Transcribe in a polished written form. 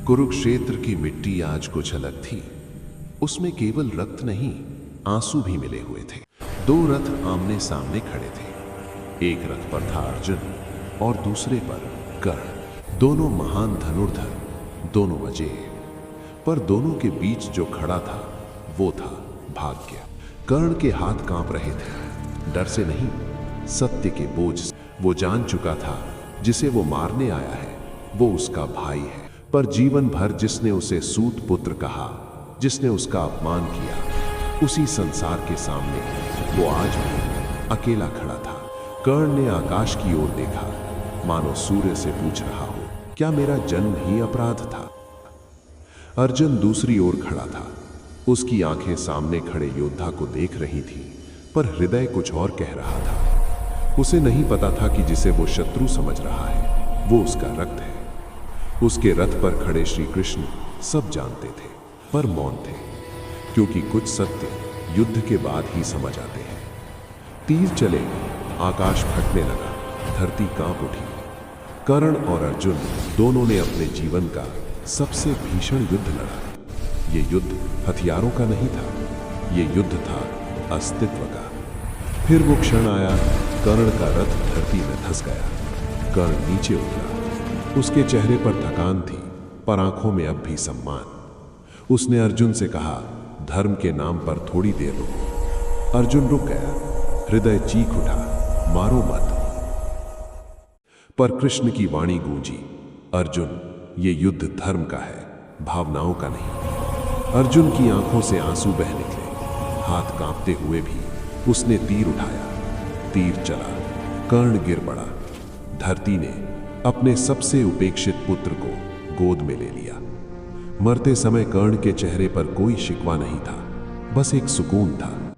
कुरुक्षेत्र की मिट्टी आज कुछ अलग थी। उसमें केवल रक्त नहीं, आंसू भी मिले हुए थे। दो रथ आमने सामने खड़े थे। एक रथ पर था अर्जुन और दूसरे पर कर्ण। दोनों महान धनुर्धर, दोनों अजेय। पर दोनों के बीच जो खड़ा था वो था भाग्य। कर्ण के हाथ कांप रहे थे, डर से नहीं, सत्य के बोझ से। वो जान चुका था जिसे वो मारने आया है वो उसका भाई है। पर जीवन भर जिसने उसे सूत पुत्र कहा, जिसने उसका अपमान किया, उसी संसार के सामने वो आज भी अकेला खड़ा था। कर्ण ने आकाश की ओर देखा, मानो सूर्य से पूछ रहा हो, क्या मेरा जन्म ही अपराध था? अर्जुन दूसरी ओर खड़ा था। उसकी आंखें सामने खड़े योद्धा को देख रही थी, पर हृदय कुछ और कह रहा था। उसे नहीं पता था कि जिसे वो शत्रु समझ रहा है वो उसका रक्त है। उसके रथ पर खड़े श्री कृष्ण सब जानते थे, पर मौन थे, क्योंकि कुछ सत्य युद्ध के बाद ही समझ आते हैं। तीर चले, आकाश फटने लगा, धरती कांप उठी। कर्ण और अर्जुन दोनों ने अपने जीवन का सबसे भीषण युद्ध लड़ा। ये युद्ध हथियारों का नहीं था, ये युद्ध था अस्तित्व का। फिर वो क्षण आया, कर्ण का रथ धरती में धंस गया। कर्ण नीचे उतरा। उसके चेहरे पर थकान थी, पर आंखों में अब भी सम्मान। उसने अर्जुन से कहा, धर्म के नाम पर थोड़ी देर रुको। अर्जुन रुक गया, हृदय चीख उठा, मारो मत। पर कृष्ण की वाणी गूंजी, अर्जुन, ये युद्ध धर्म का है, भावनाओं का नहीं। अर्जुन की आंखों से आंसू बह निकले। हाथ कांपते हुए भी उसने तीर उठाया। तीर चला, कर्ण गिर पड़ा। धरती ने अपने सबसे उपेक्षित पुत्र को गोद में ले लिया। मरते समय कर्ण के चेहरे पर कोई शिकवा नहीं था, बस एक सुकून था।